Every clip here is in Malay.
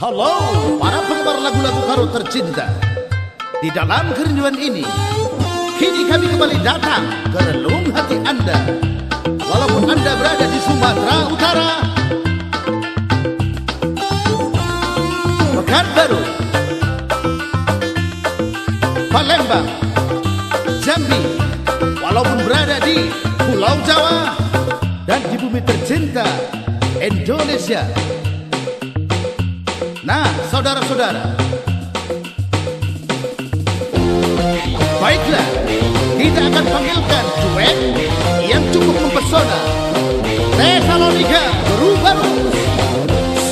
Halo para penggemar lagu-lagu karo tercinta. Di dalam kerinduan ini, kini kami kembali datang ke relung hati Anda. Walaupun Anda berada di Sumatera Utara, Pekanbaru, Palembang, Jambi, walaupun berada di Pulau Jawa dan di bumi tercinta Indonesia. Nah, saudara-saudara, baiklah, kita akan panggilkan duet yang cukup mempesona. Tesalonika Baru-Baru,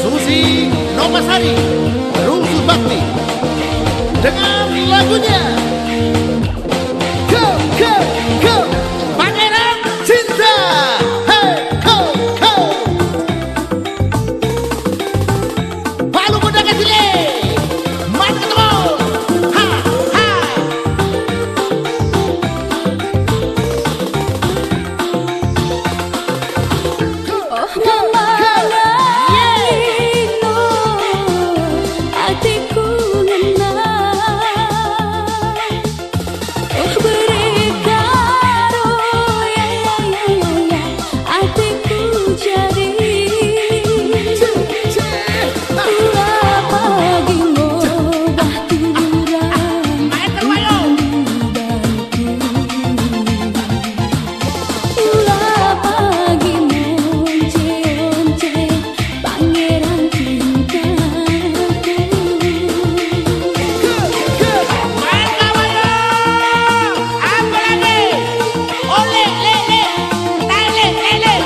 Susi Nomasari Rusuh Bakti, dengan lagunya Go, Go, Go, Pangeran Cinta. Hey, go, go. Palu kuda kasile, mati ketemu. Ha, ha. Oh mama laino, hatiku ngenang. Oh berikan, oh ya ya ya ya, hatiku jadi. Ulah pagi ngobah turang, ulah pagi monce-once, pangeran cintaku. Main kawayo, apa lagi? Ole, lele, tale, lele.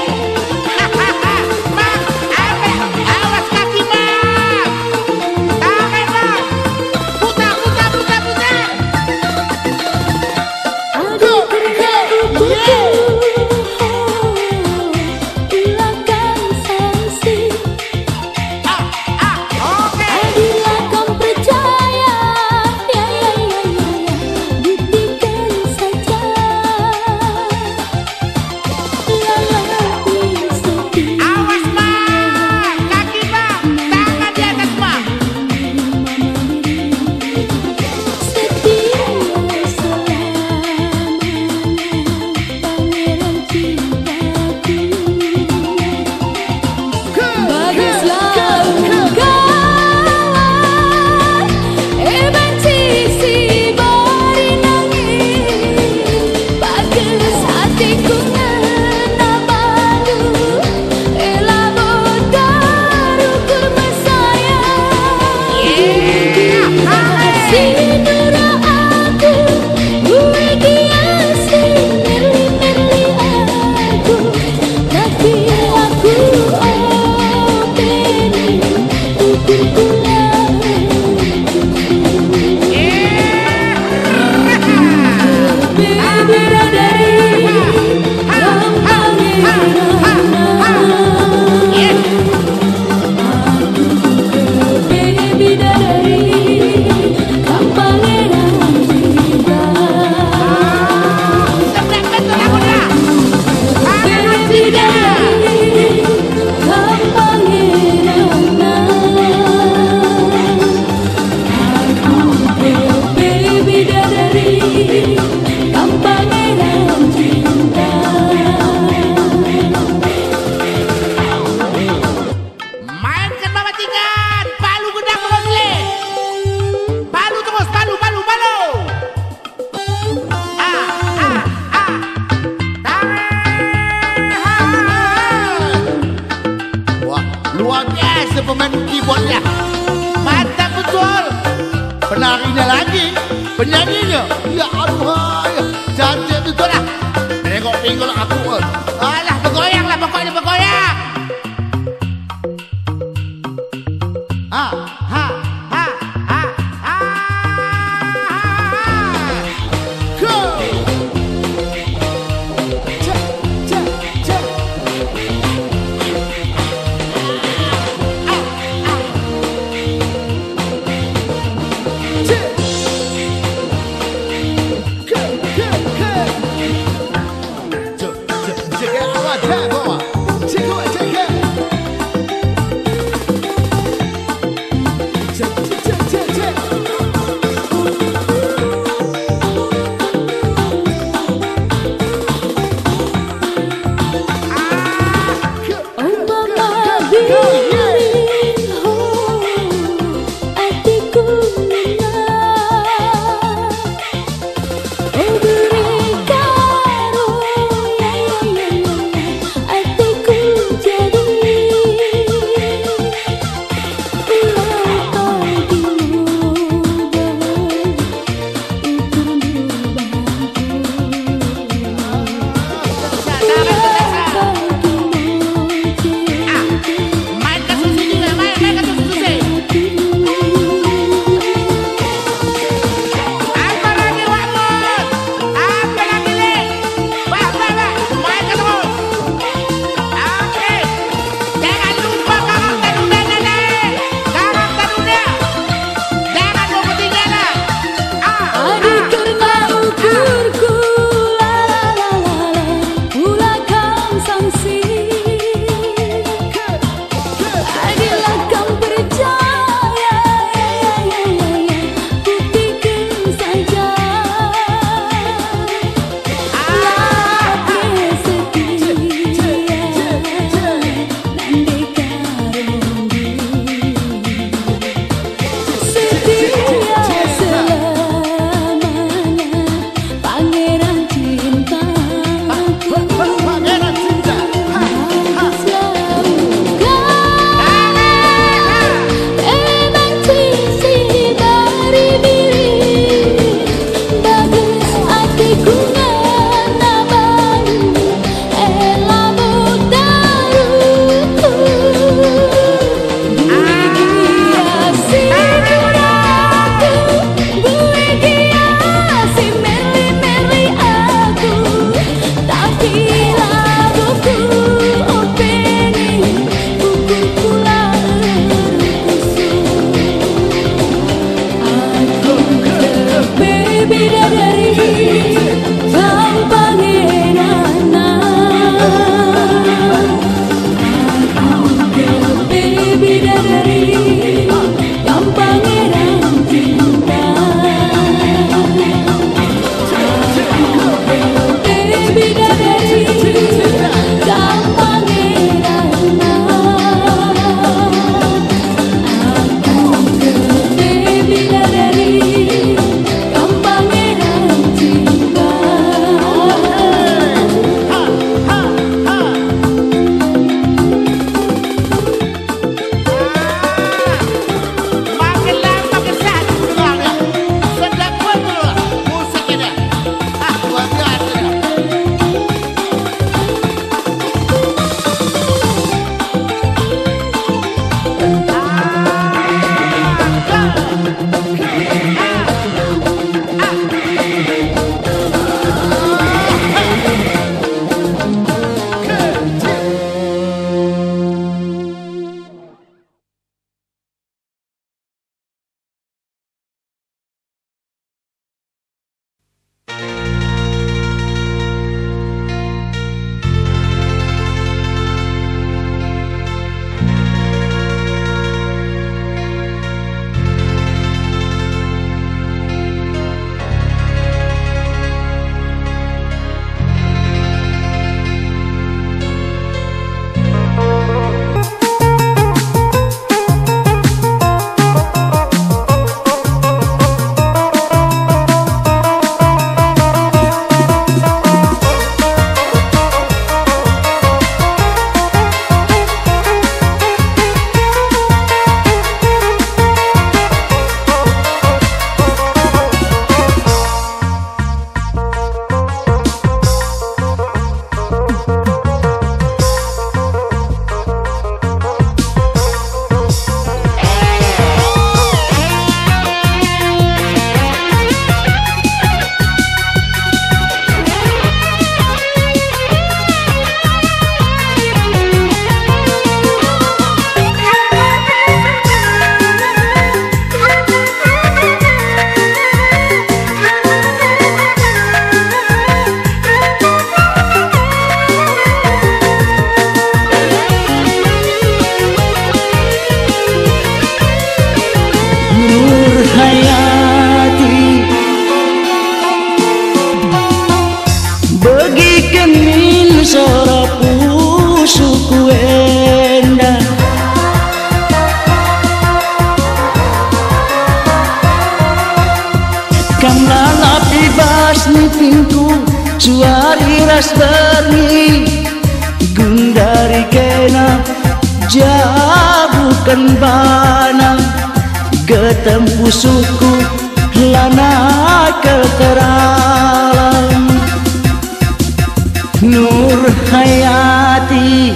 Hahaha, bang, apa? Awas kaki bang. Tangan bang. Putar, putar, putar, putar. Aduh kerjaku ulahkan sanksi. Oke. Bila kau percaya, ya ya ya ya ya, buktikan saja. Lalai setia, Awas bang, kaki bang, tangan di atas bang. setia selamanya, pangeran cintaku. Baguslah kawan, benci si bari nangis. Bagus hatiku ngena bandu, ela bodaruku mesayang. Sinura aku, gue kiasi merli-merli aku, tapi aku openi ukur pulang. Bidadari, yang pangeran. Bidadari, yang pangeran cinta. Sebelah betul aku dah. Pangeran cinta. Bidadari, yang pangeran. Bidadari, yang pangeran cinta. Mainkan babatikan, palu gedang berole. Palu terus, palu, palu, palu. Tangan. Wah, luar biasa pemain keyboardnya. Mantap betul. Penarinya lagi, penyanyinya, ya aduhai, cantik betul lah. Nengok pinggul aku. Alah, bergoyang lah, pokoknya bergoyang. Ha ha ha ha ha. Go. Cek cek cek. ni pintu suari ras berni gundari kena jabukan bana getempu suku lana keteralan Nur Hayati.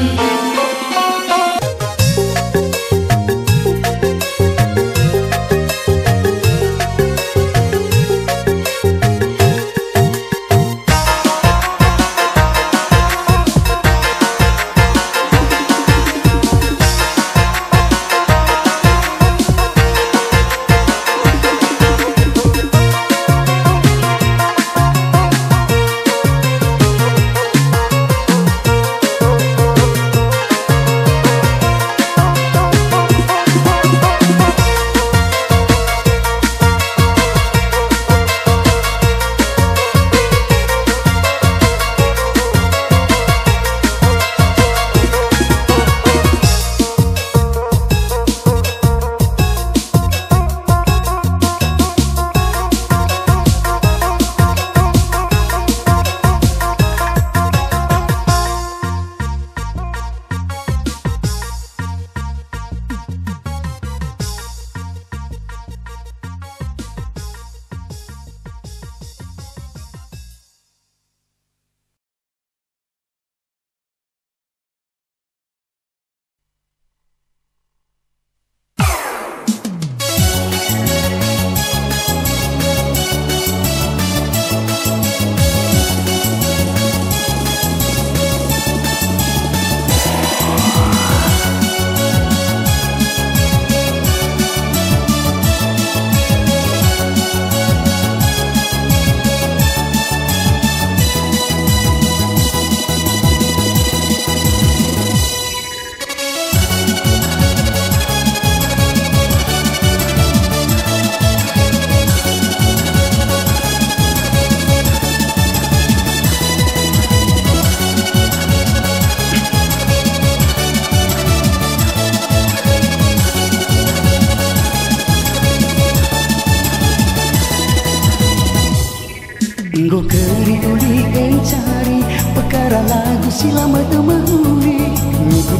Nggo keri uli kencari perkara lagu silama temahuri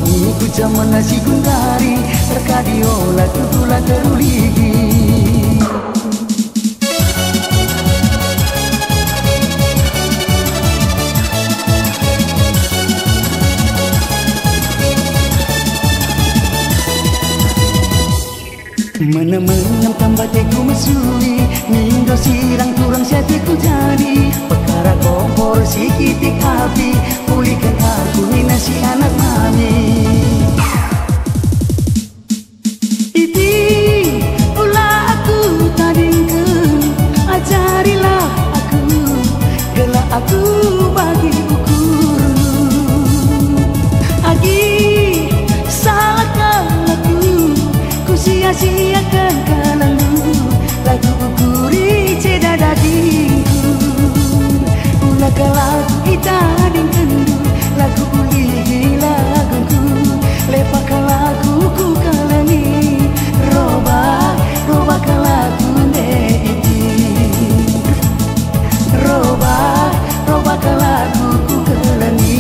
Niku zaman nasi gundari terkadio lagu gula teruligi Mana-mana tambah teku mesui Mindo sirang turang setiku jadi perkara kompor sikitik api pulihkan aku ni nasi anak mami Iti ulah aku tadingkan ajarilah aku gelak aku bagi ukur Agi salahkan aku ku sia-siakan kalalu lagu ukuri ceda dagingku ulah lagu kita dingkendu lagu ulihi laguku lepak laguku kalani roba lagu neiti roba laguku kalani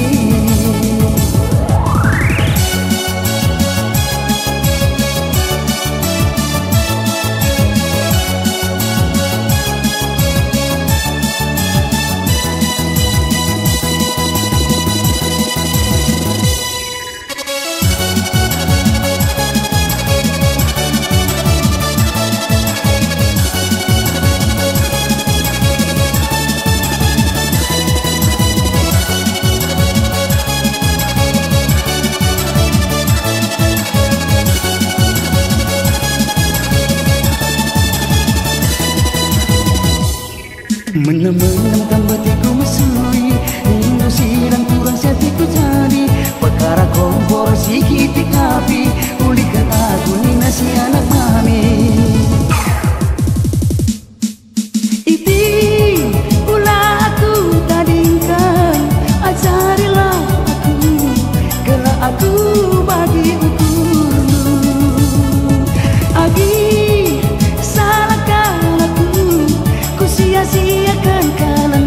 Menang-menang tambah tiku mesui Indo sirang kurang setiku jadi perkara kompor sikitik api pulihkan aku ni nasi anak mami Iti ulah aku tadingkan ajarilah aku gelak aku bagi ukur Agi salahkan aku ku sia-siakan kalangan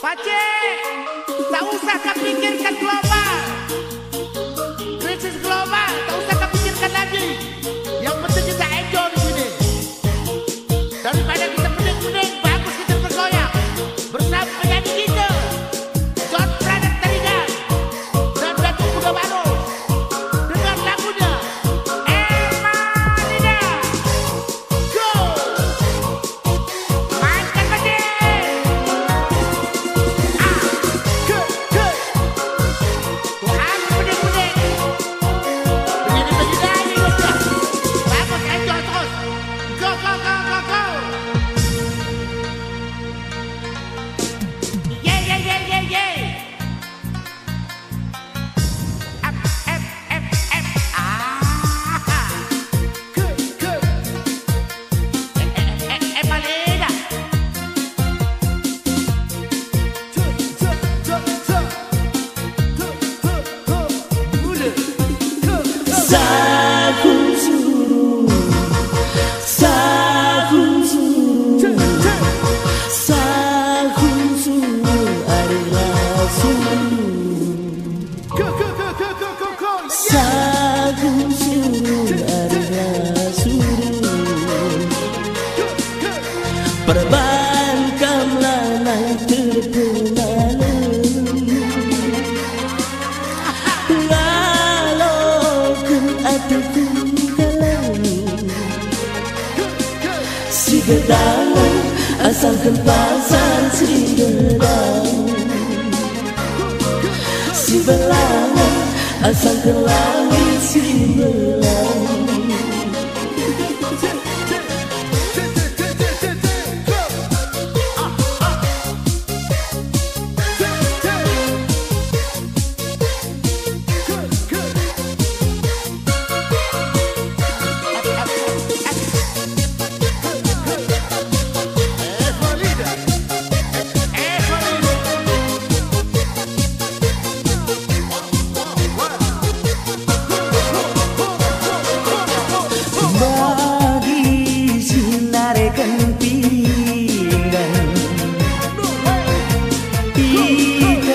Pace, tak usah kau pikirkan global, krisis global, tak usah kau pikirkan lagi. Yang penting kita enjoy di sini. Daripada kita pening-pening, bagus kita bergoyang bersama penyanyi kita, John Pradet Teringat dan Datuk Kuda Baru dengan lagunya Emalina. Go! Mainkan Pace. Tuhan pening-pening. Begini-begini aja udah. Bagus, enjoy terus. Go, go, go, go, go. Yeah, yeah, yeah, yeah, yeah. Up, up, up, up. Ah. Good, good. Emalina. Sahun suruh, sahun suruh, sahun suruh adalah suruh. Sahun suruh adalah suruh. Perbankanlah naik terkenal. Si gedang asalkan pasar si gedang, si belang asalkan langit si belang. Bagi sinar kempingan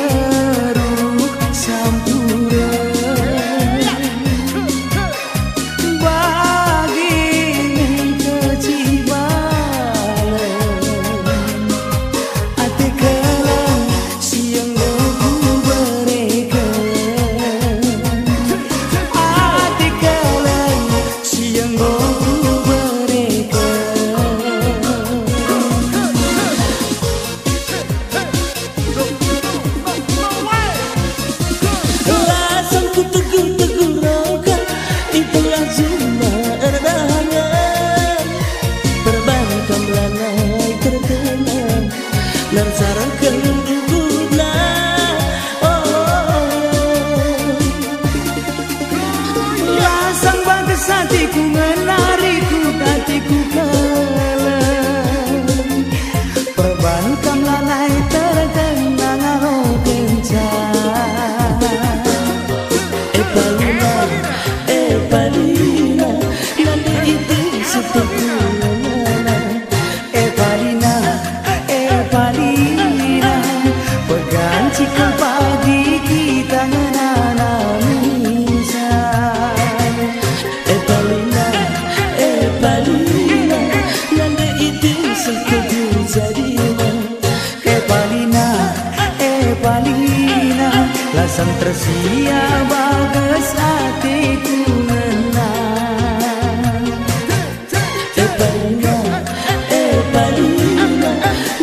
Ikeruk sampuran, bagi kecibalan ate kelang siang goku mereka, ate kelang siang goku mereka. Langsung ku tegur-tegur roka, itulah zona erdangan. Perbankan lanai terkenal, dan sarankan duduklah. Langsung bagus hatiku menariku, hatiku kalah. Perbankan lanai terkenal, kencang. Emalina, nanti itu setelah Emalina, Emalina, pegang cikal pagi kita menanamisa. Emalina, Emalina, nanti itu setelah jadinya. Emalina, Emalina, langsung tersia bagus hatiku menang. Emalina, Emalina,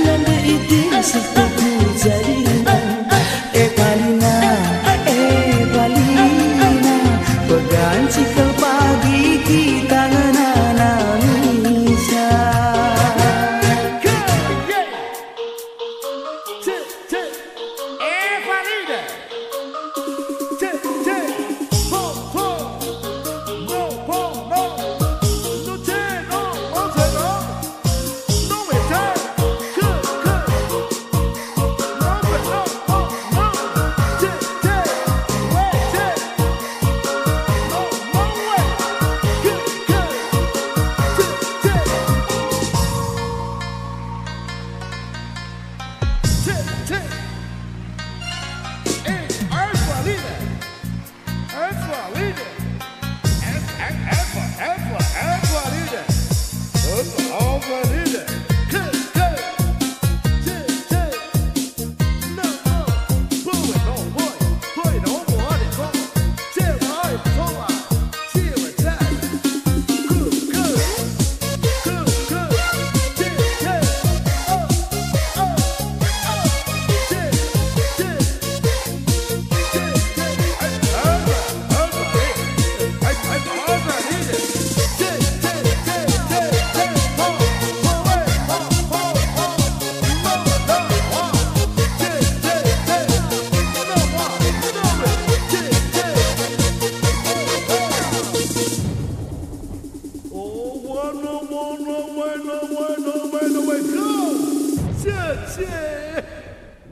nanti itu setelah jadinya. Emalina, Emalina, pegang cikal pagi kita menanamisa. Emalina.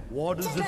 What is it?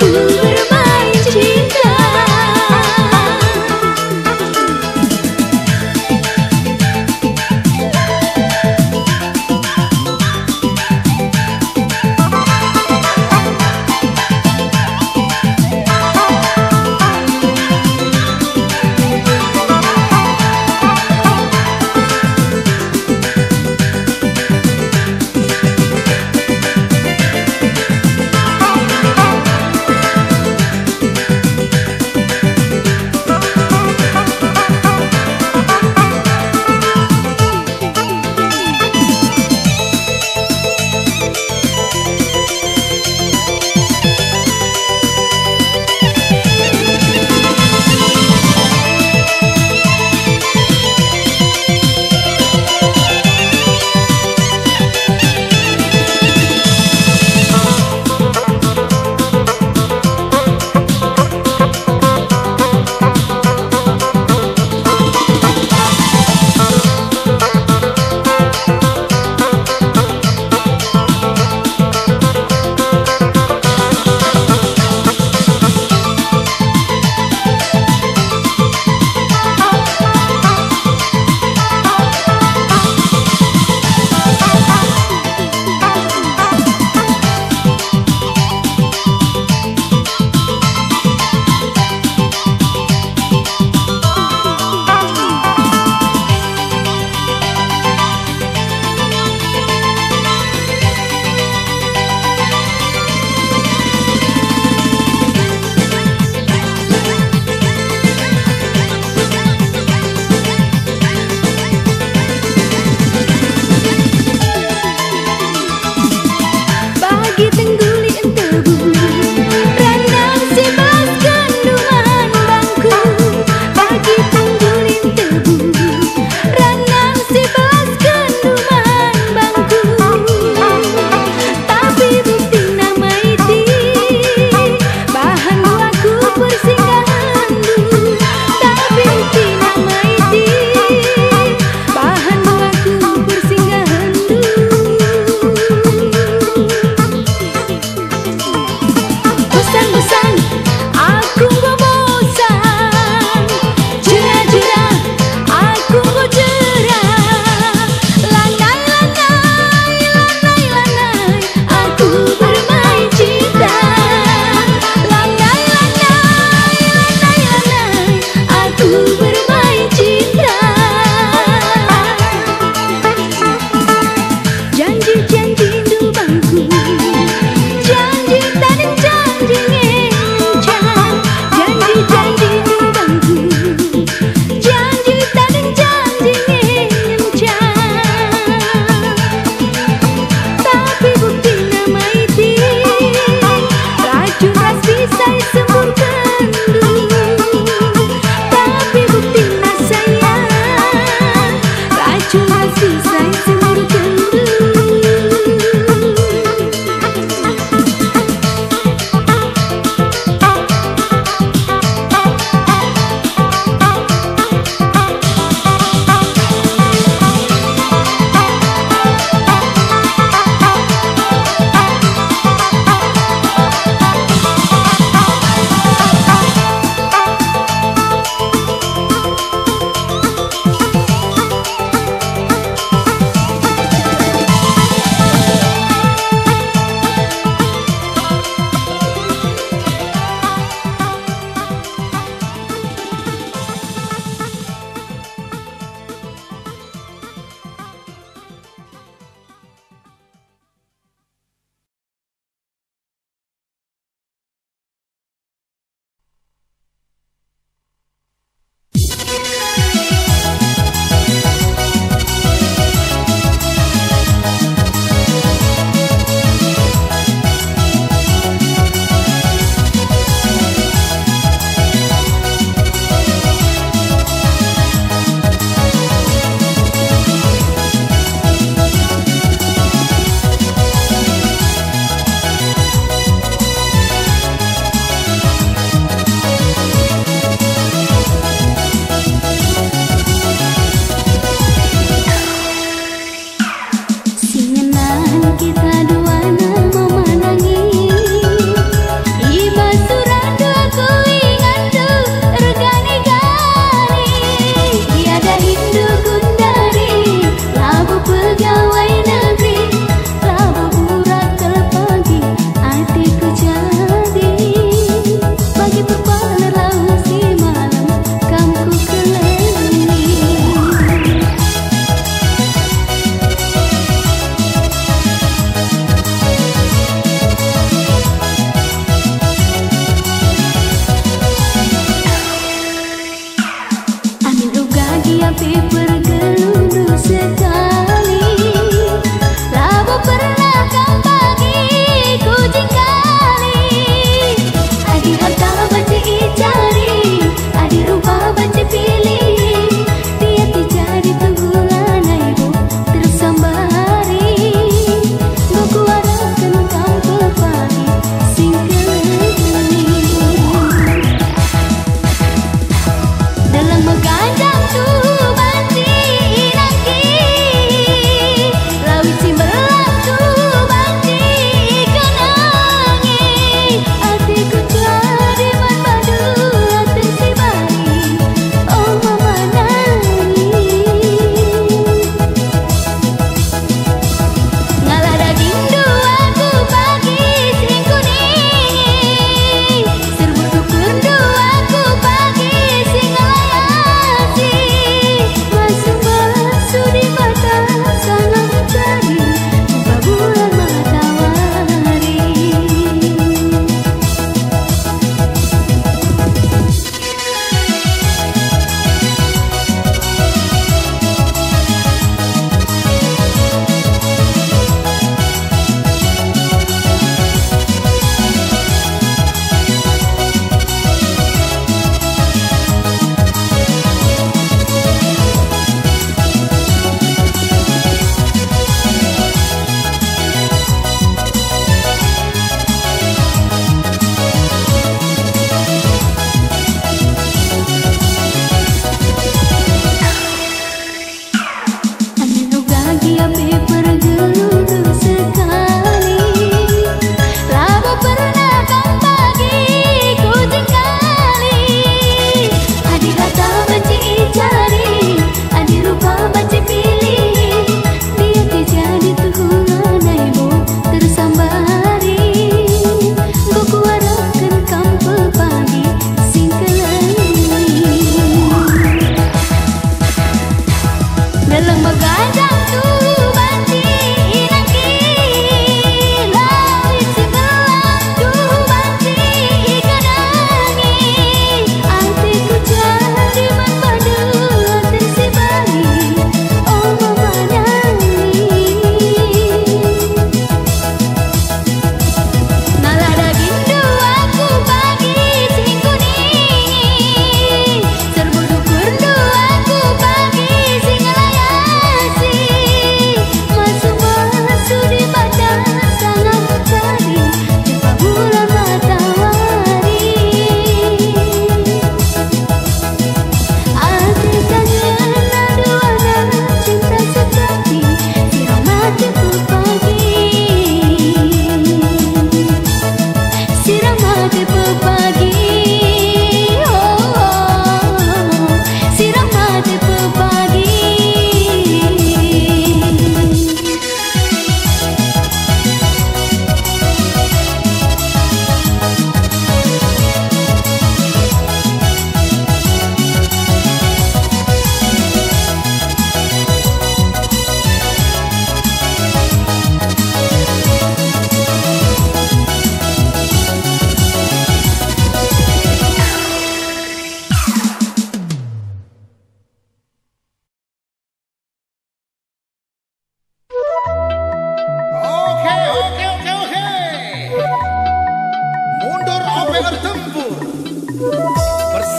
bermain cinta.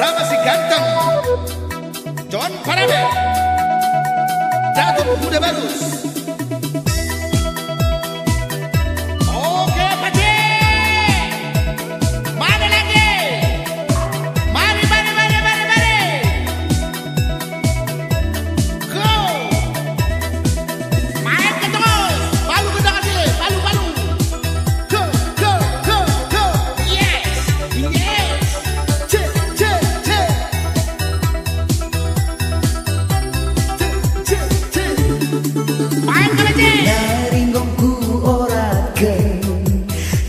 bersama si ganteng John Parade, Datuk Muda Bagus. Oke Pakcik, mana lagi? Mari go, main ke terus, balu ke tangan sini, balu Go, yes, cek. main ke Pakcik. Naringgongku orakan,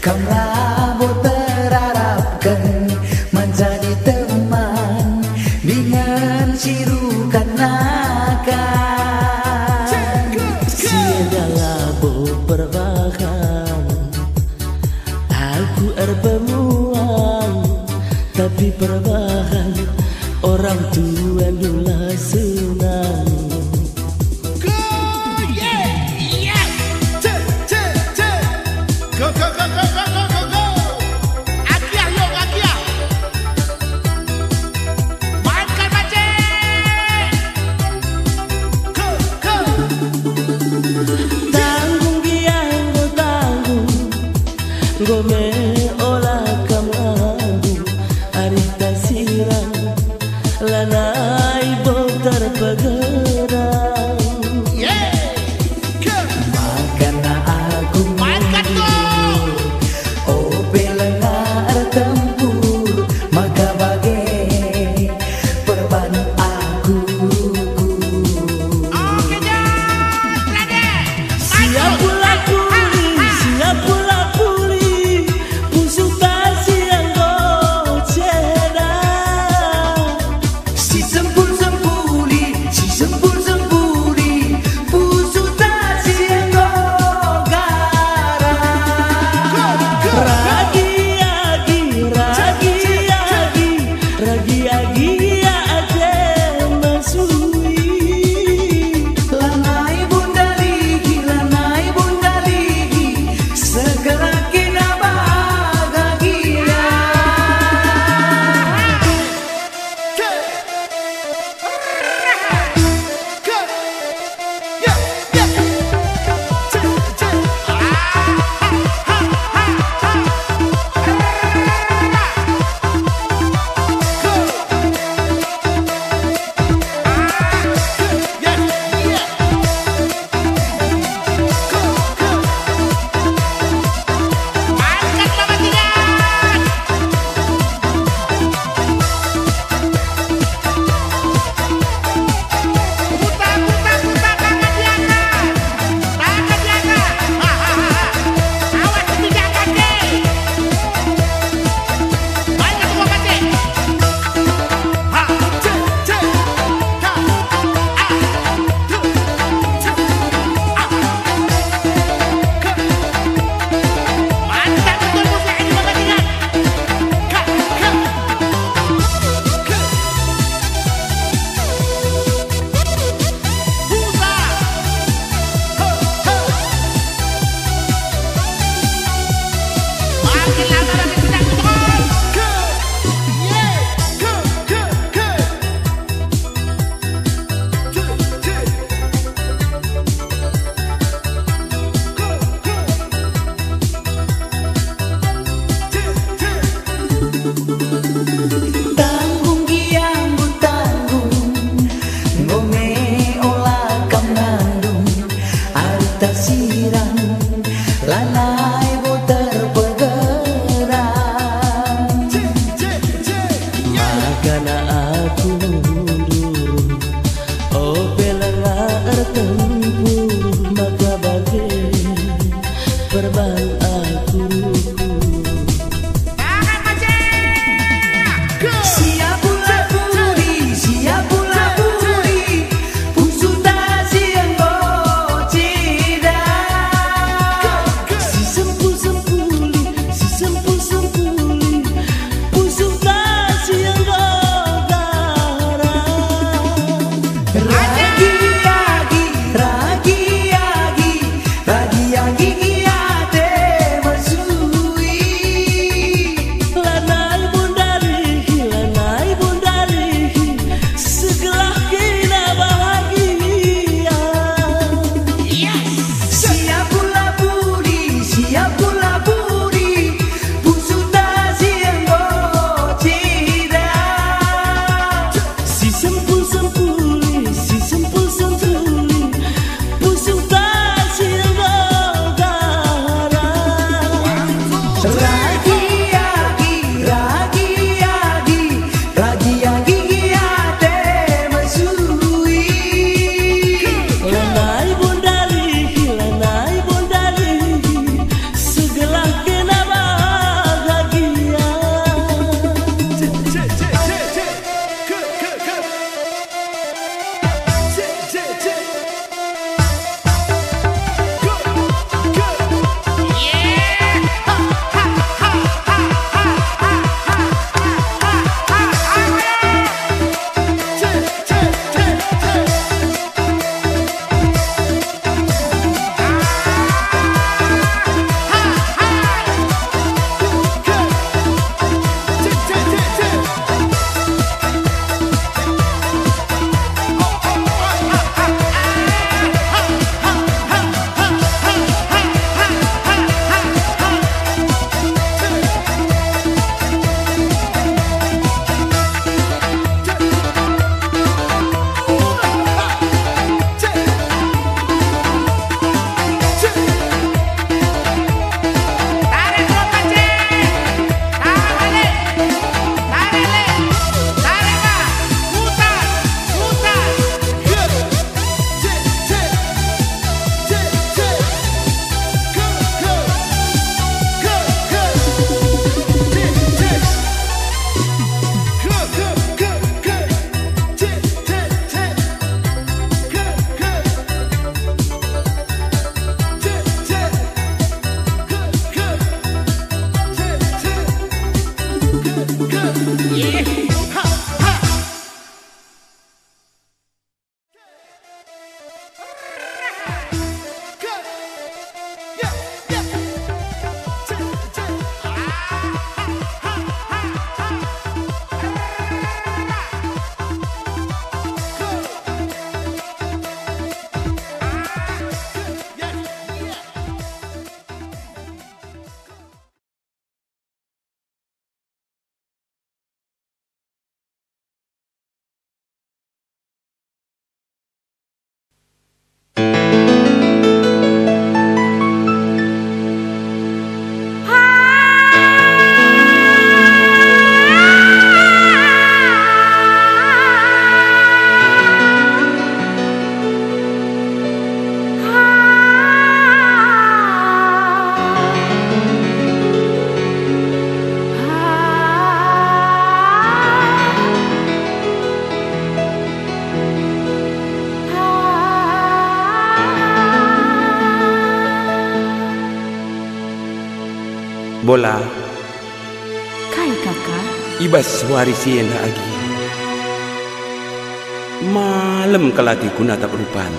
kamu terharapkan menjadi teman dengan sirukan nakan. Segala beperbakan, aku erbemuang, tapi perbahan orang tua nula senang. Go. Akia, yuk Akia. Mainkan Pakcik. Go. Tanggung giang go tanggung, gome olah kamandu, arita sirang, lanai botar pegerang. Makana aku Mainkan tuh. oh belengar tempur, maka bagai perban aku. Oke John, ready. Siap pula puli, pusuk tasi yang goceda. Si sempul sempuli, pusuk tasi yang gogara. Ragi ade masui. Lanai bunda ligi, segera kita bahagia. Mainkan nomor 3. Putar tangan diangkat. Tangan diangkat. Awas tidak kaki. Mainkan semua Pakcik. Mantap betul musik ini perbandingan. Busa. Makin lama makin tidak betul. Tanggung giang ku tanggung, ngome olah kam nandung, arta sirang, lanai botar pegerang. Makana aku mundur, oh belengar tempur, maka bagai perban aku. Tangan Pakcik. Siap pula puli, pusuk tasi yang goceda. Si sempul sempuli, pusuk tasi yang gogara. Bola Kai kakak ibas warisi ena agi malam kelati kuna tak perubahan.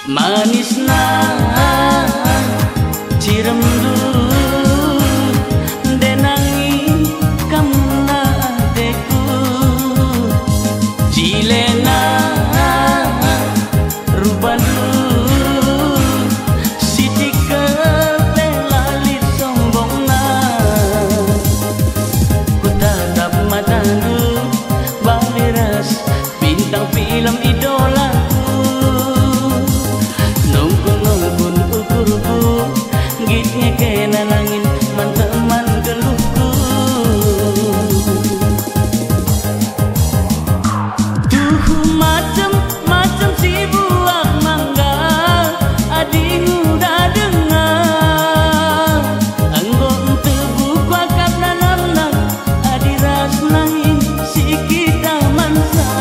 Manisna ciremdu denangi kamna deku cilena rupanu sitika pelalit sombongna ku tatap matamu baleras bintang film idola gitnya kena langin teman geluhku tuh macam si buah mangga adingmu dah dengar anggong terbuka karena namna adiras langin si kita mansa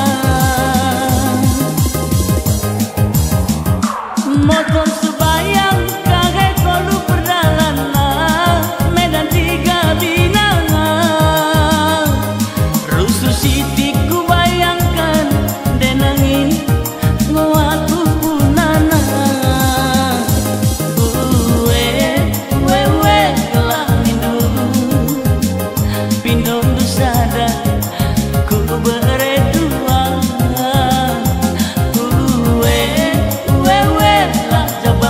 motor sebayang kaget kolu perjalanan medan tiga binangan rusuh sitik ku bayangkan denangin ngawatu punana wewe kelangindu pindong dusada ku berdua wewe lah coba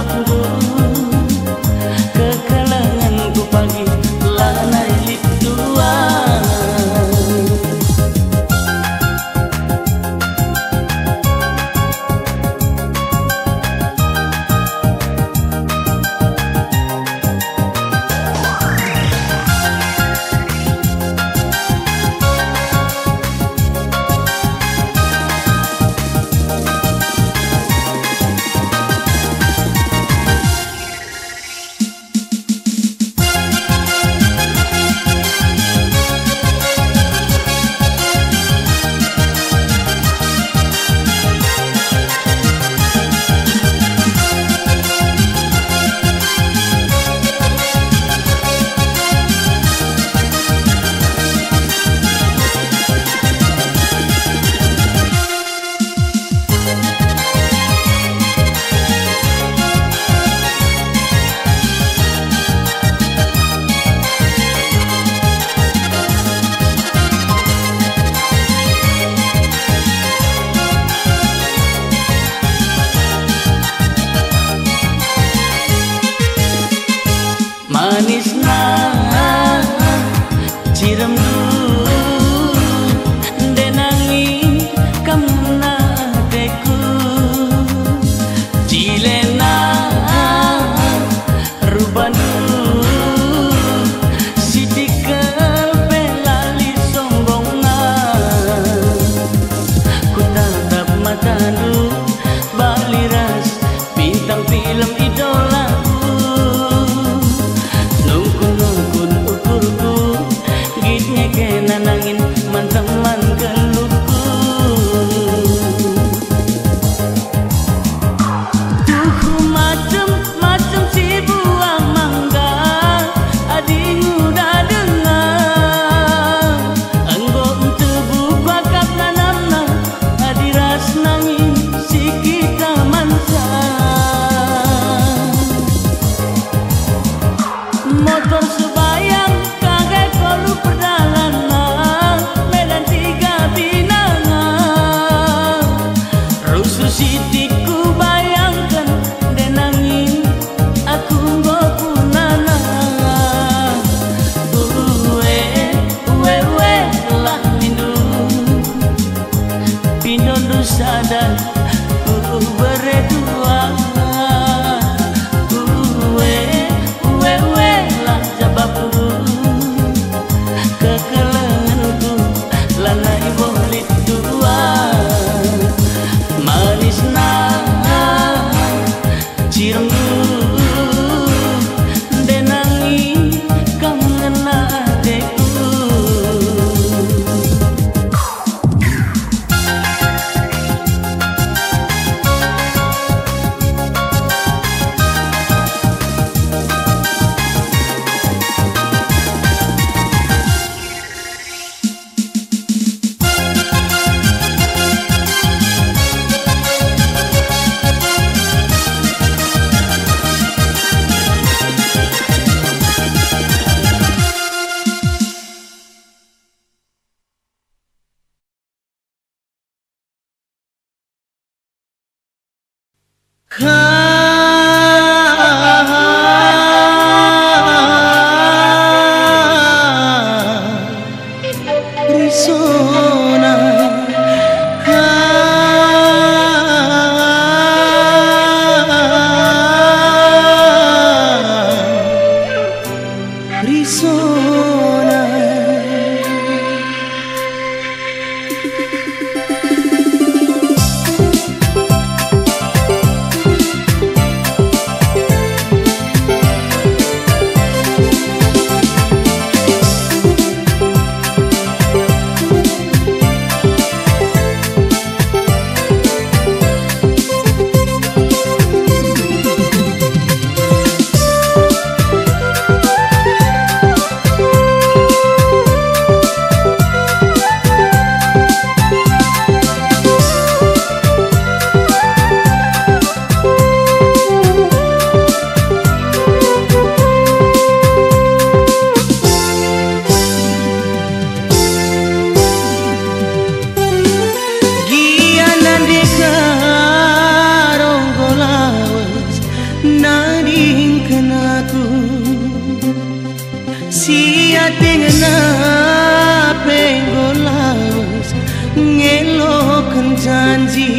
manisna ciremdu denangi kamuna teku cilena rubanu sidikel pelali sombonga ku tatap matamu baliras bintang film idolaku nungkun ukurku gitnya kena nangin manteman keluku tuh macem-macem si buah mangga adi udah dengar enggo ente buka kap nanamna adi ras nangin si kita mansa motor sebayang kaget kolu perjalanan Medan tiga binangan rusuh sitiku bayangkan denangin aku gopunana uwe lah mindu pindu sadar berdua uwe lah jabapku kekelenganku lanai bolit dua manisna ciremdu denangi kamu ngena adekku Risona Risona Sia dengan penggolas ngelokan janji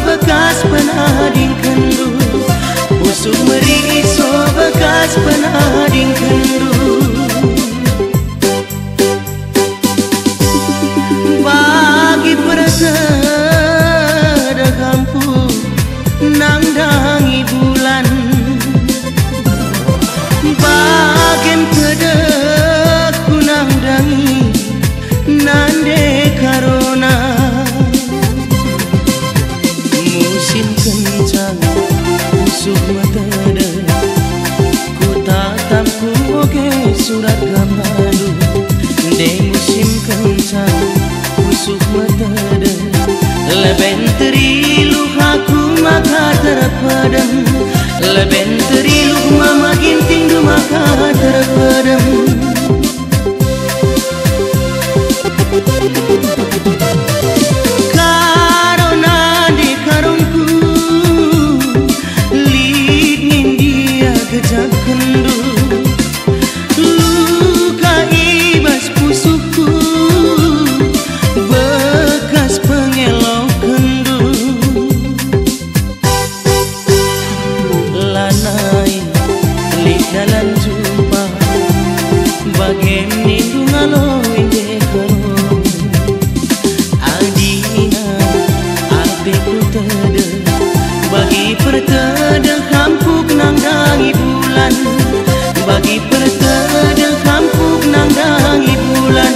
bekas penading kendu, usuk meriso bekas bekas penading kendu bagi perteda kampung nang dangi bulan bagen pedek kunang dangi nande karona musim kencang usuk metede ku tatap ku oge surat gambaru de musim kencang usuk metede leben terilu aku maka terpadam leben terilu mama ginting du maka terpadam karona di karungku lidin dia gejak kendu luka ibas pusukku bekas pengelok kendu lanai lik dalam jumpa bagem nindu ngaloi dekaro adina artiku tede bagi pertede kampuk nang dangi bulan bagi pertede kampuk nang dangi bulan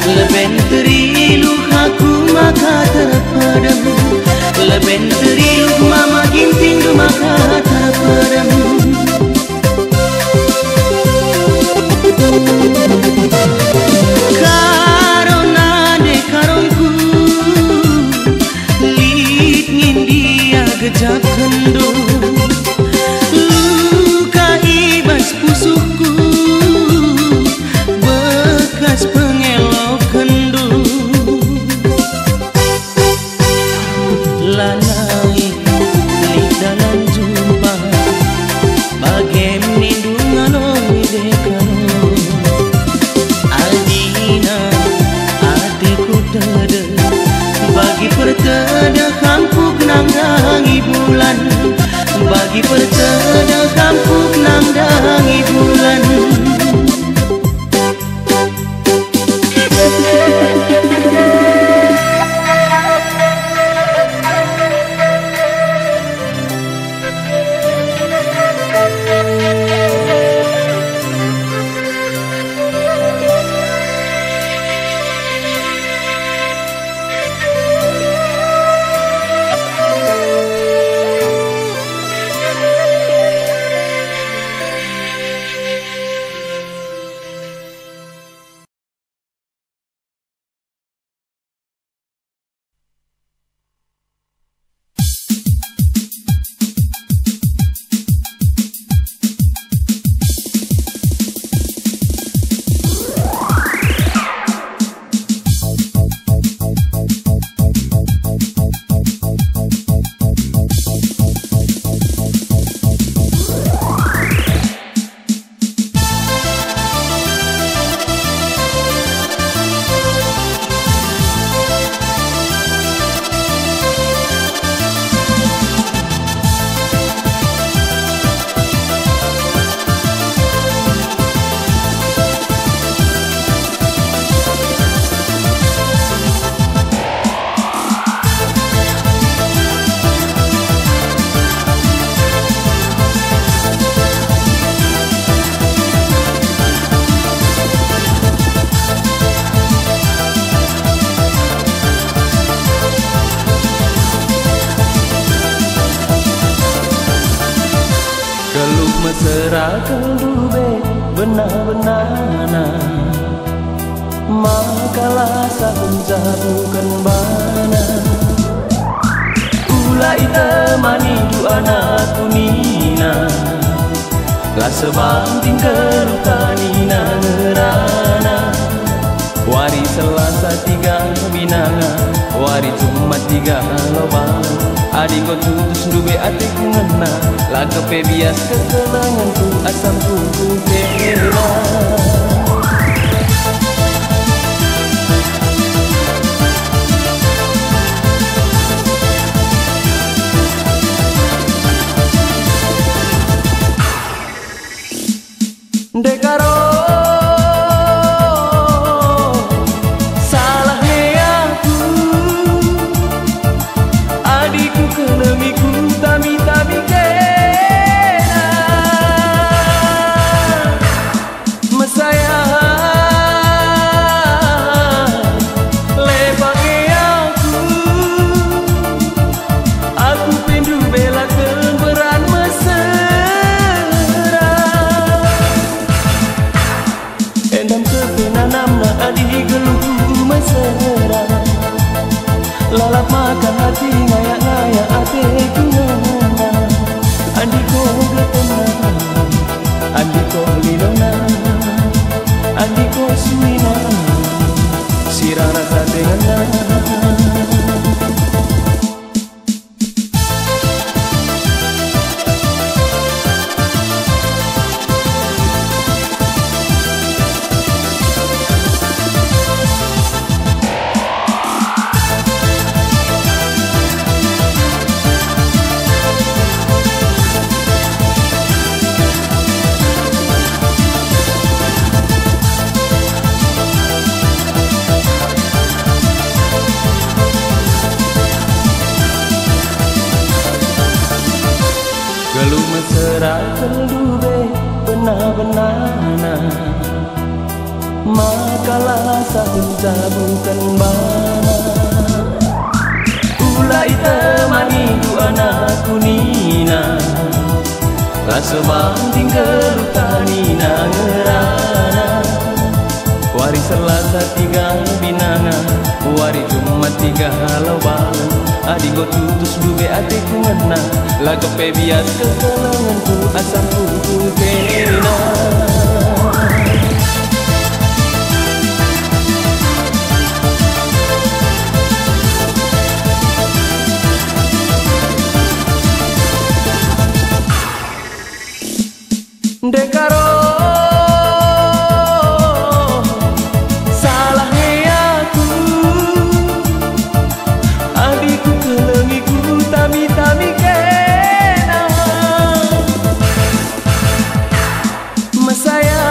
leben terilu aku maka terpadam leben terilu mama ginting du maka terpadam karona de karongku lit ngin dia gejak kendu luka ibas pusukku bekas pengelok kendu lanai lik dalam jumpa bagem nindu ngaloi dekaro adina artiku tede bagi pertede kampuk nang dangi bulan bagi pertede kampuk nang dangi bulan kedube benar-benarna makalah sabenja bukan bana ulai temani du anak kunina lah sebanting kerutanina ngerana wari Selasa 3 binanga wari Jumat 3 lobang adiko tutus ndube atiku ngena laga pebias kekenanganku asam kuku kena Dekaro salahnya aku adikku kenemiku tami-tami kena mesaya lepaknya aku pindu bela keberan mesra endam kepenanamna adik geluh mesra lalap makan hati ngayak-ngayak hatiku nana andiko getenang andiko lidona andiko suina sirah rasa dengan Geluh mesra kedube benar-benarna makalah sabenja bukan bana ulai temani du anak kunina lah sebanting kerutanina ngerana wari Selasa 3 binanga wari Jumat 3 lobang adiko tutus dube atiku ngena laga pebias kekenanganku asam kuku kena Dekaro tami-tami kena mesaya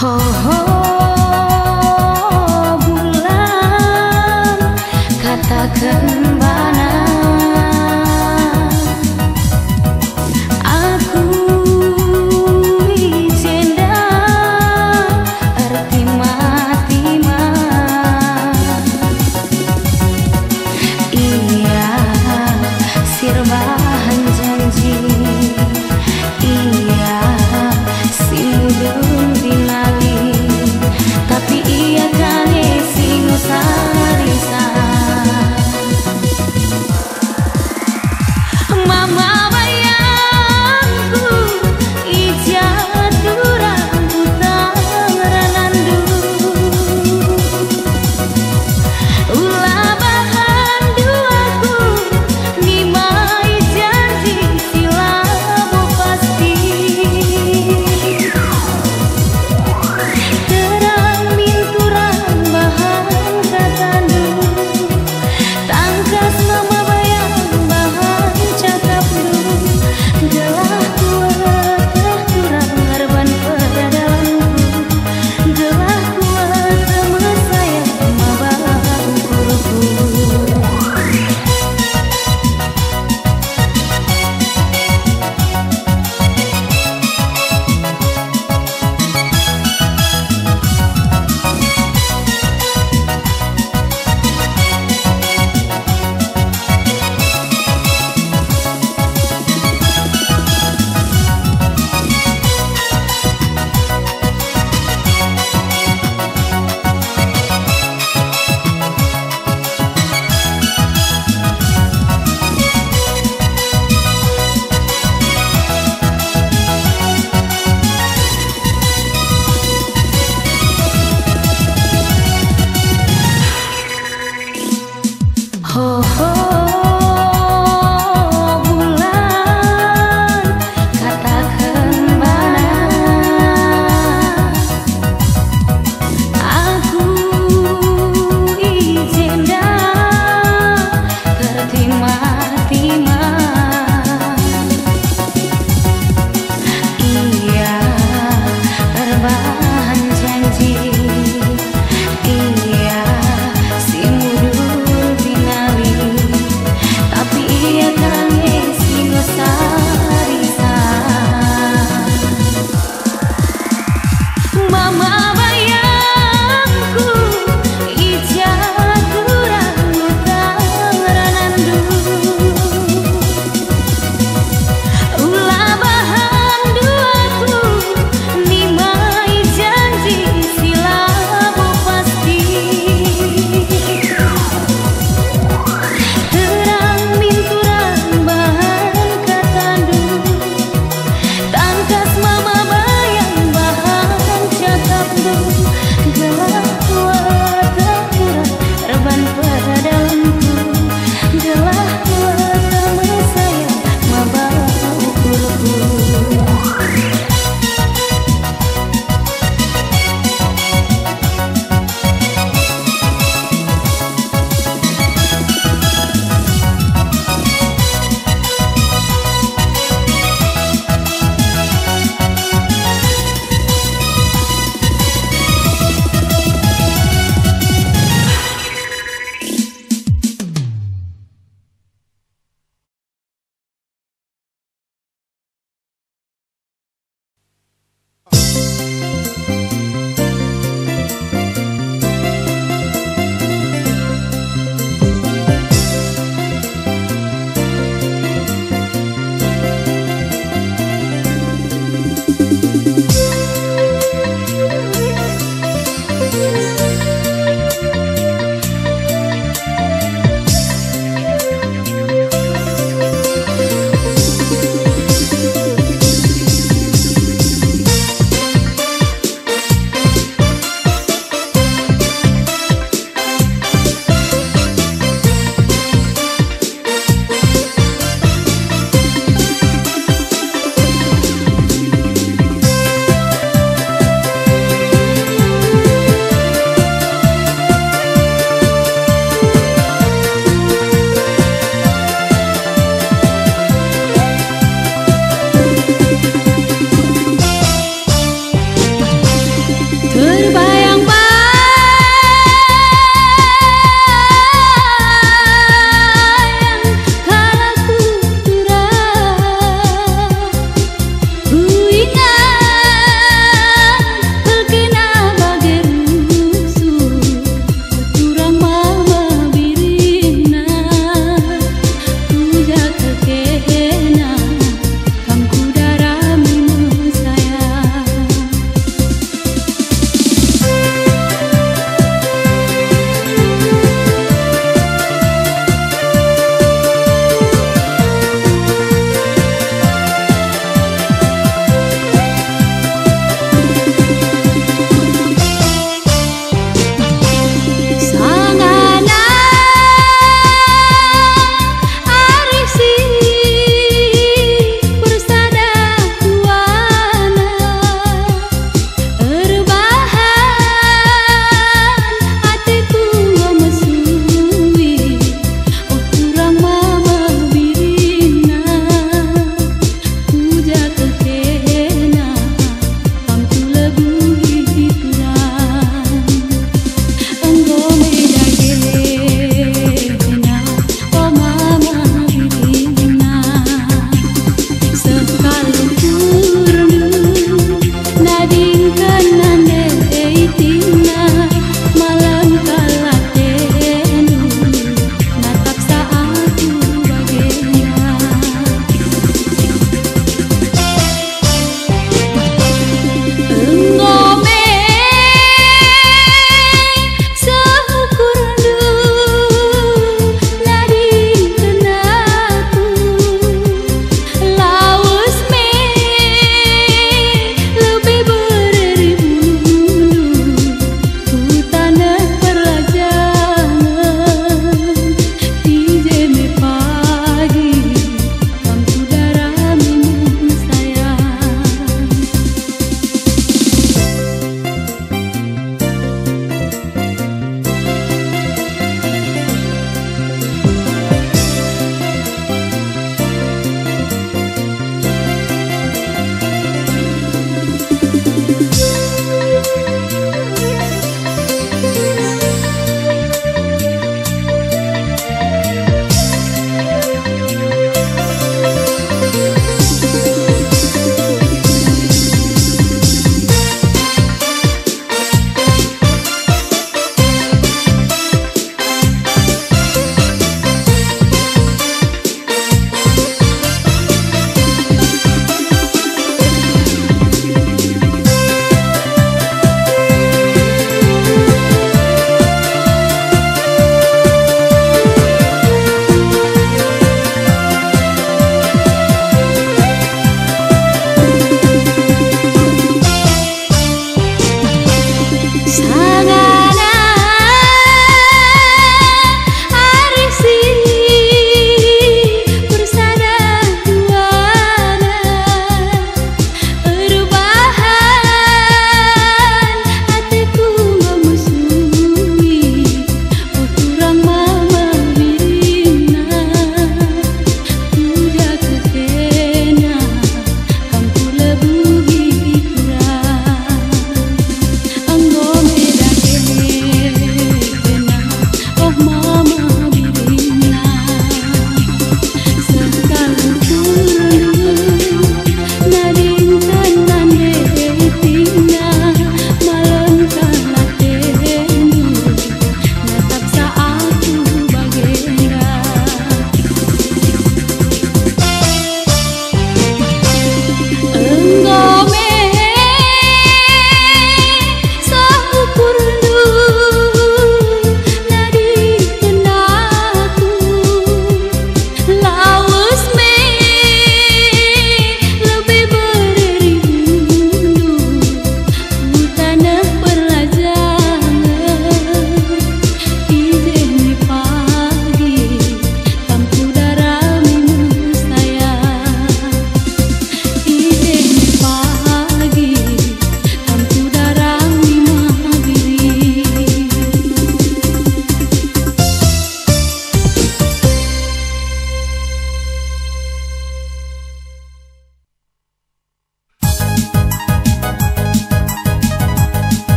Ho ho bulan, katakan mana aku jenda arti mati iya sirbahan janji iya si mudun dinali tapi iya kane sing sarisa mama bayangku ijatu rambutan ranandu ulah bahan duaku nimai janji silamu pasti terang minturan bahan katandu tangkas mama bayang bahan cakapdu gelah kuat kurang harban peradalanku gelah kuat mesayang mabang kuruku. Ho ho bulan, katakan mana aku izinda tertima-tima iya berbahan janji iya si mudul binali tapi iya kane sing sarisa mama bayangku ijatu rambutan ranandu ulah bahan duaku nimai janji silamu pasti terang minturan bahan katandu tangkas mama bayang bahan cakapdu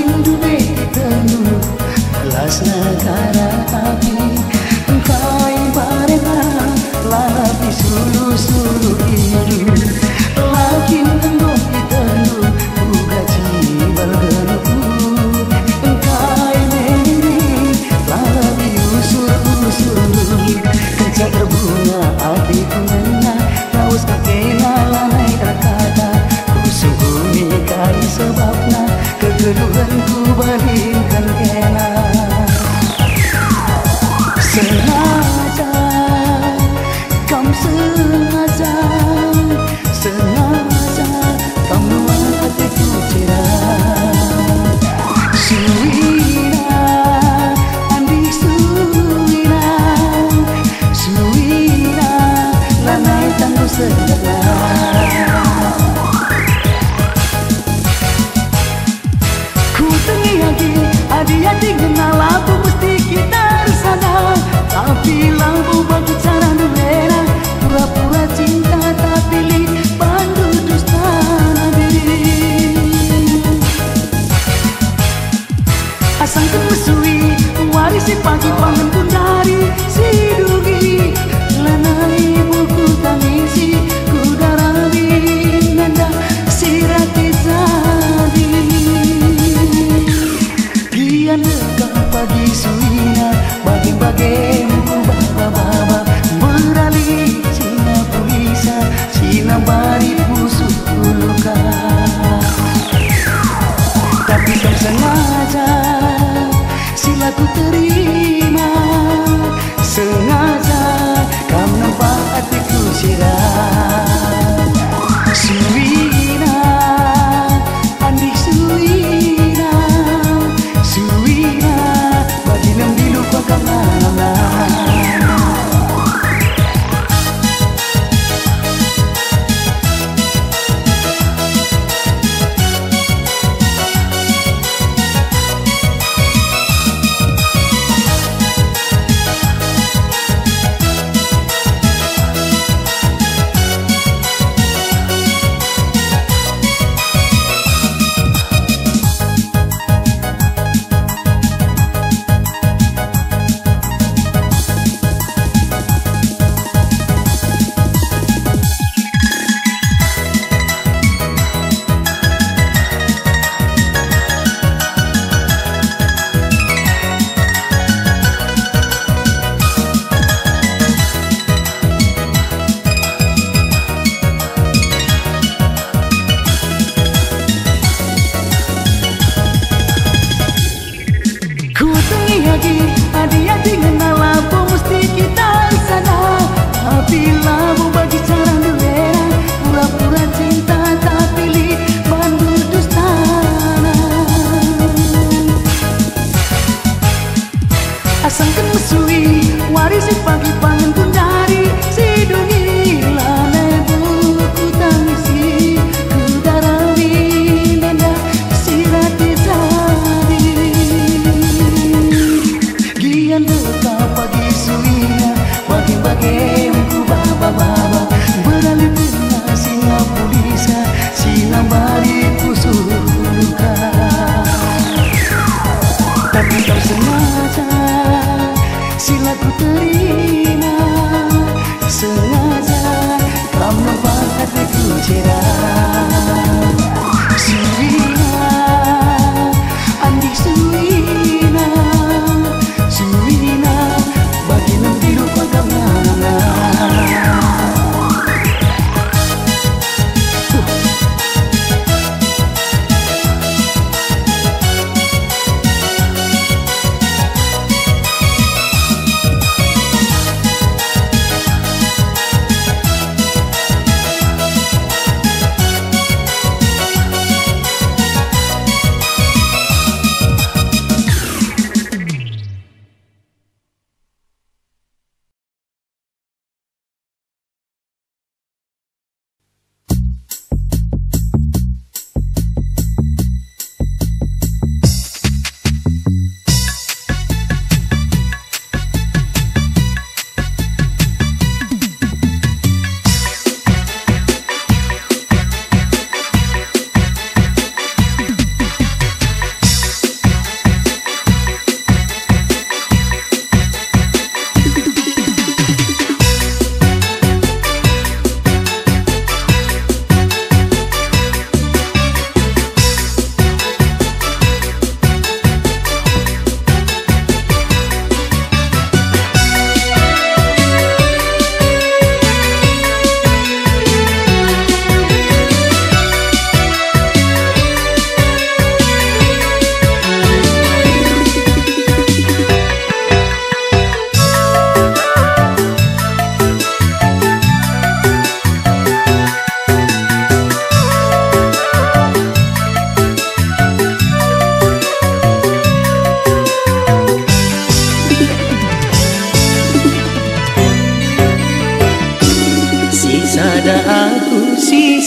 rindu bertemu belas negara api kai barena lapi sulu-sulu iru lakin engkau ditenu buka cibal geluku kai meni lapi usul-usul kerja terbunga hatiku ngena laus kakena lanai terkata kusungguh kai sebabna kegeluhanku balingkan kena sengaja kamu sengaja kamu hatiku cerah suwina andi suwina lanai tangguh segera hati-hati kenal aku mesti kita bersama tapi lampu bagi cara nuera pura-pura cinta tapi li pandu dusta nabi asang kemusui warisi pagi pangan kundari si dugi lanai buku tangisi kudarabi nanda sirati jadi kian dekat pagi suina bagi-bagi baba-baba beralih Cina pulisa Cina bari busuk luka tapi kau sengaja silaku terima sengaja kau nampak hatiku sirah suina andi suina bagi nam dilupakan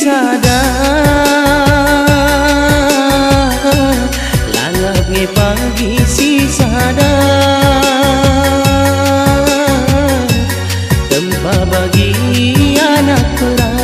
sada lalapnya pagi si sada tempat bagi anak kerana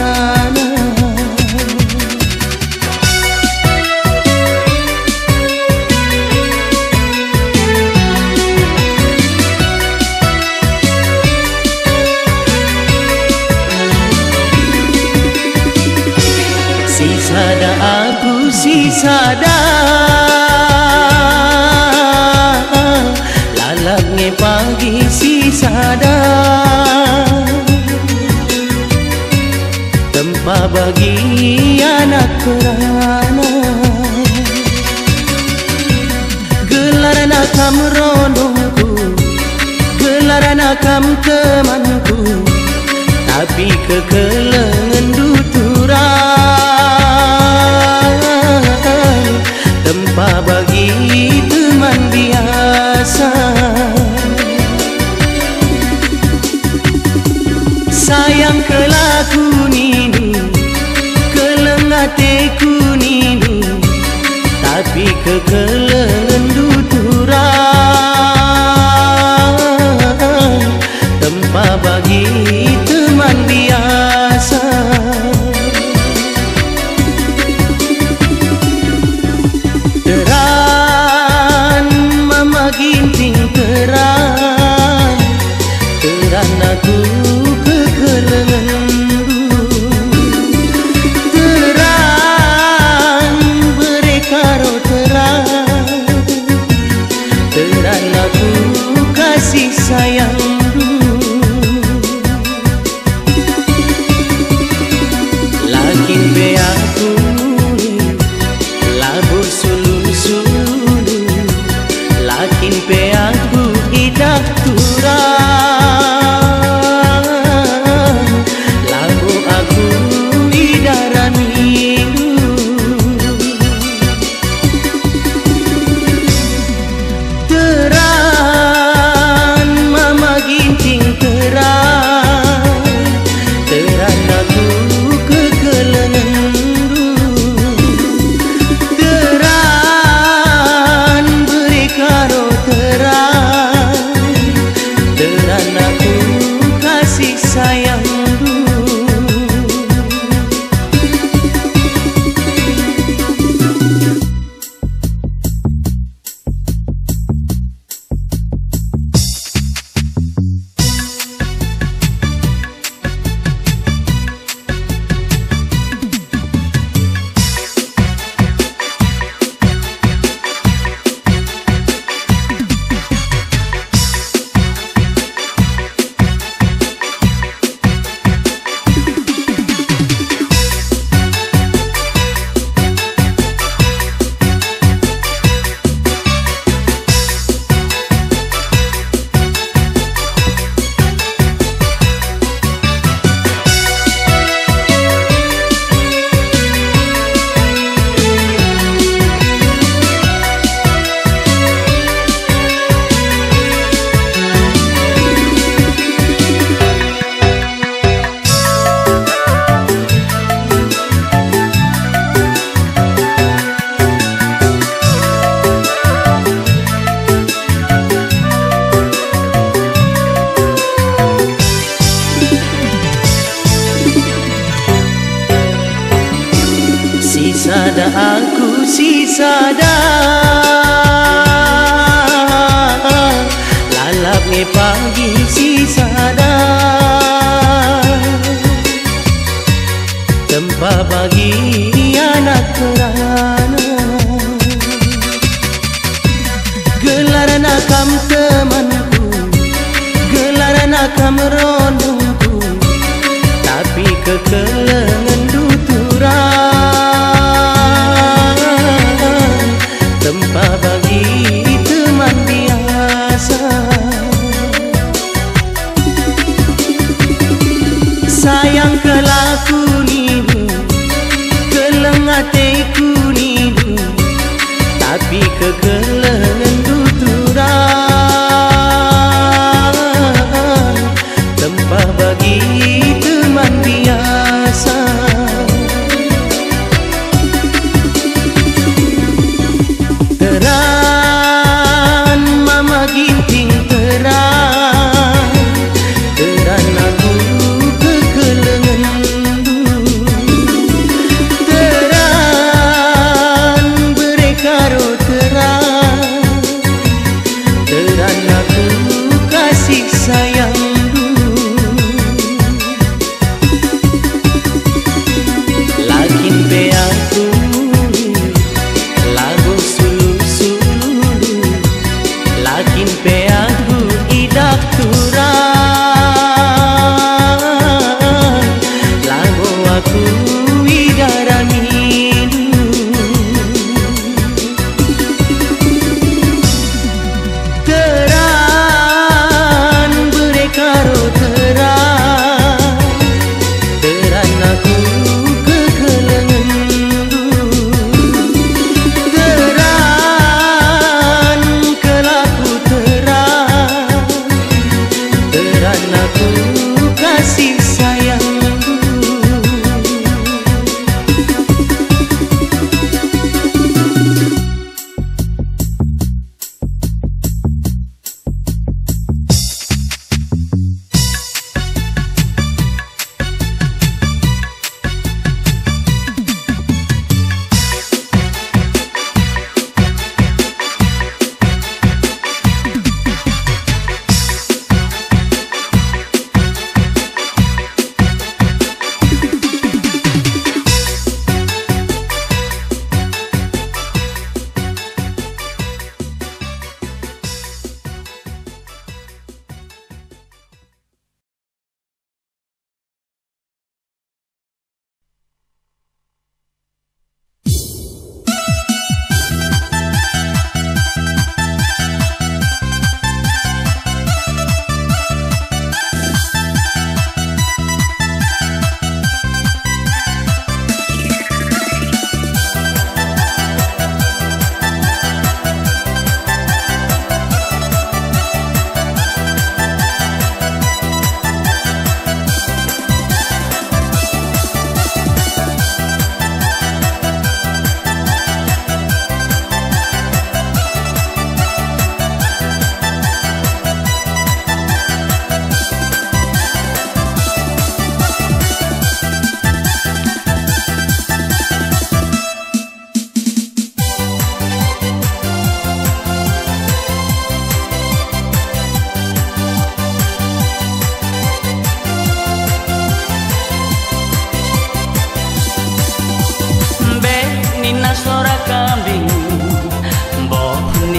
sada aku si sada lalapnya pagi si sada tempat bagi anak kerana gelaran akam ronongku gelaran akam temanku tapi kekelengan duturan tempat bagi teman biasa sayang kelaku nini kelengateku nini tapi kekelengan duturan tempat bagi teman biasa teran mama ginting teran teran aku kekelengan teran berekaro teran teran aku kasih sayang lakin be aku labur sulung-sulung lakin be aku idak turang lagu aku idaran teran mama ginting teran teran aku kekelengan teran berikaro teran teran aku kasih sayang sada aku si sada lalapnya pagi si sada tempat bagi anak kerana gelaran akam temanku gelaran akam ronongku tapi kekelengan duturan tempat bagi teman biasa sayang kelaku nini kelengateku nini tapi kekelengan duturan tempat bagi teman biasa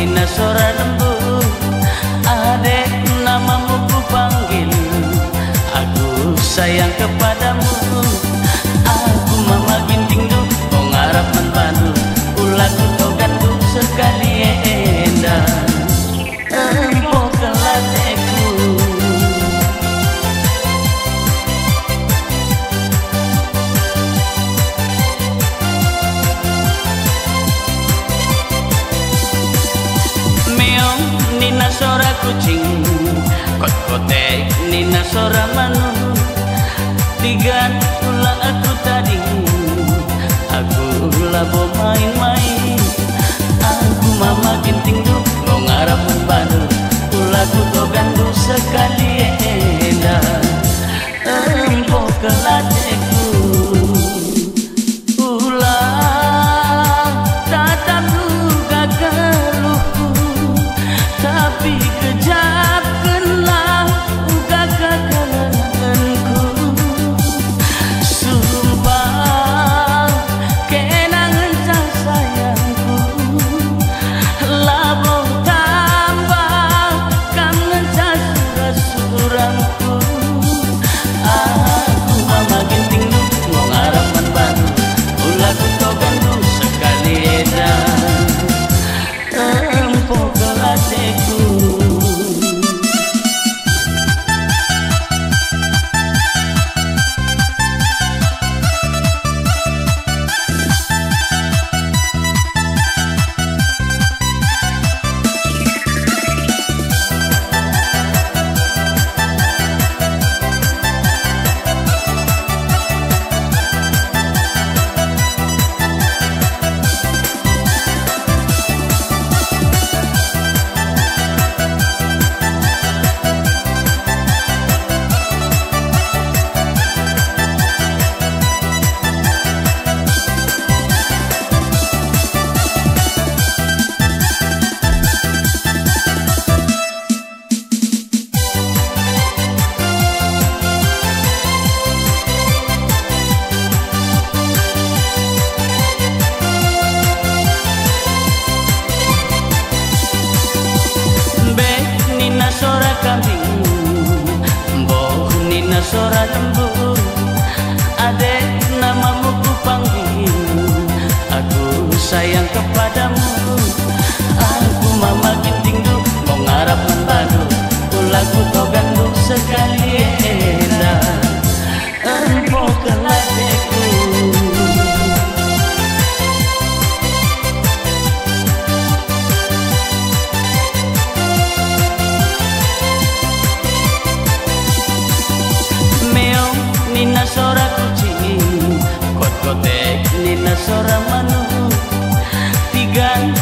Nina Sora lembu, adek namamu ku panggil. Aku sayang kepadamu, aku mama ginting du, kau ngarap menbantu. Ulaku togandu sekali endah, empok kelateku. Meong Nina Sora kucing, kot-kotek Nina Sora manu. Tigan ulah aku tadi, aku labo main-main. Aku mama ginting du, kau ngarap membantu. Ulah ku togandu sekali endah, empok kelateku. Ulah tatap luka keluhku, tapi kejapkanlah luka kekalanganku. Sumpah kenangan cah sayangku, labo tambah kangen cah surang-surangku. Aku mama ginting du, mau ngarap menbantu. Ulah ku togandu sekali edah, empok kelateku. Nina Sora kambing, boh Nina Sora lembu, adek namamu ku panggil. Aku sayang kepadamu, aku mama ginting du, mau ngarap membantu. Ulah ku togandu sekali endah, empok kelateku. Meong Nina Sora kucing, kot-kotek Nina Sora manu. Tigan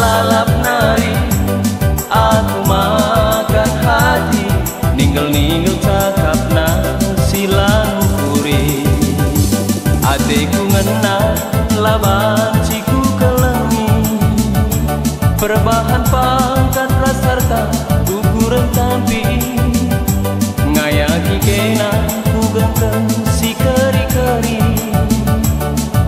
lalap nari aku makan hati ninggal-ninggal cakap na silang kuri adekku ngena laban ciku kelengi perbahan pangkat rasarta ukuran tampi ngayaki kena ku gengkem si keri-keri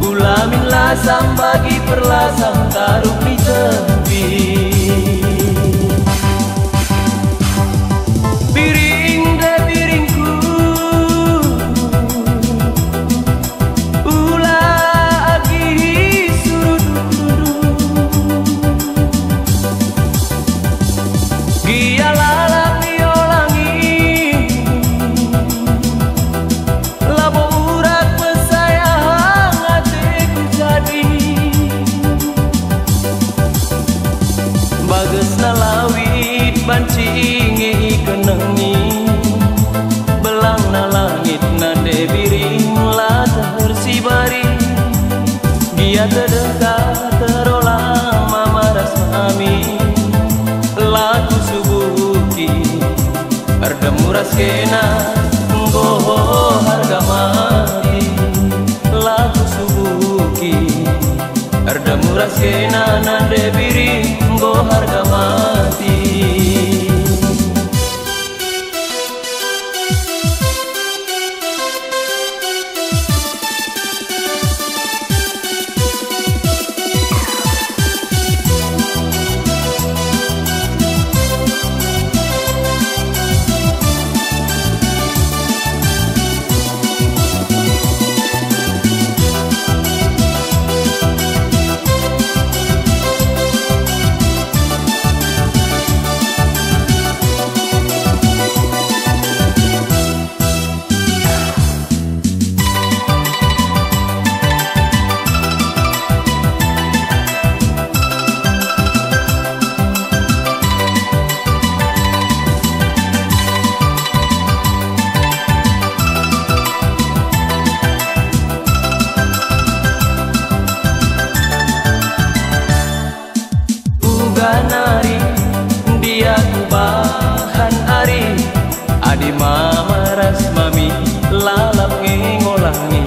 ulamin lasam bagi perlasam taruh di tepi piring deh piringku ulah agi surut gia lalap diolangi labo urat pesayang hatiku jadi bagus nalawit bancingi kenengi belang na langit nande biring la tersibari dia terdekat terolang mamaras mami laku subuki erdemuras kena nggoho harga mati laku subuki erdemuras kena nande biring nggoho harga mati nari dia kubahan ari adi mama ras mami lalap ngengolangi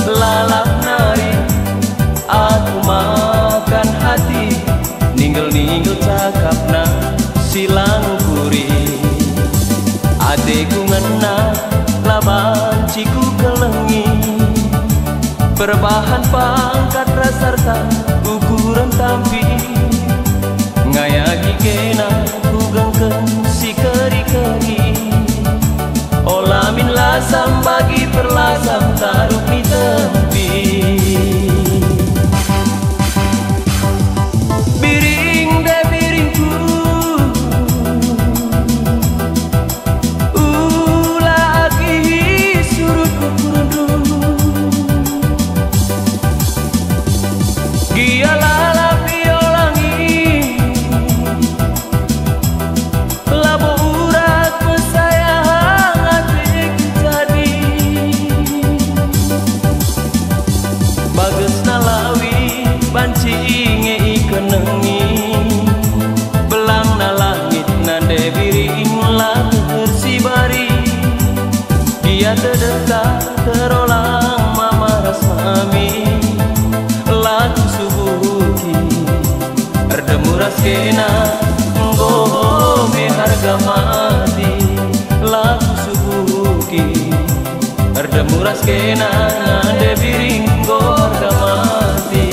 lalap nari aku makan hati ninggal-ninggal cakap na silang kuri adekku ngena laban ciku kelengi perbahan pangkat rasarta ukuran tampi ngayaki kena ku gengkem si keri-keri olamin lasam bagi perlasam taruh di tepi piring deh piringku ulah agi surut kurundung gia lalap diolangi labo urat pesayang hatiku jadi bagus nalawi bancingi kenengi belang na langit nande biring la tersibari dia terdekat terolang mamaras mami laku subuhi erdemuras kena nggoho me harga mati laku subuhi erdemuras kena nande biring nggoho harga mati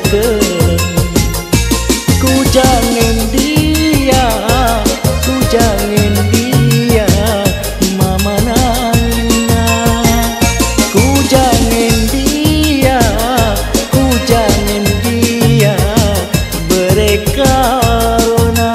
teken. Ku jangan dia, ku jangan dia, mama nangina. Ku jangan dia, ku jangan dia, berekarona.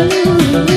dulu.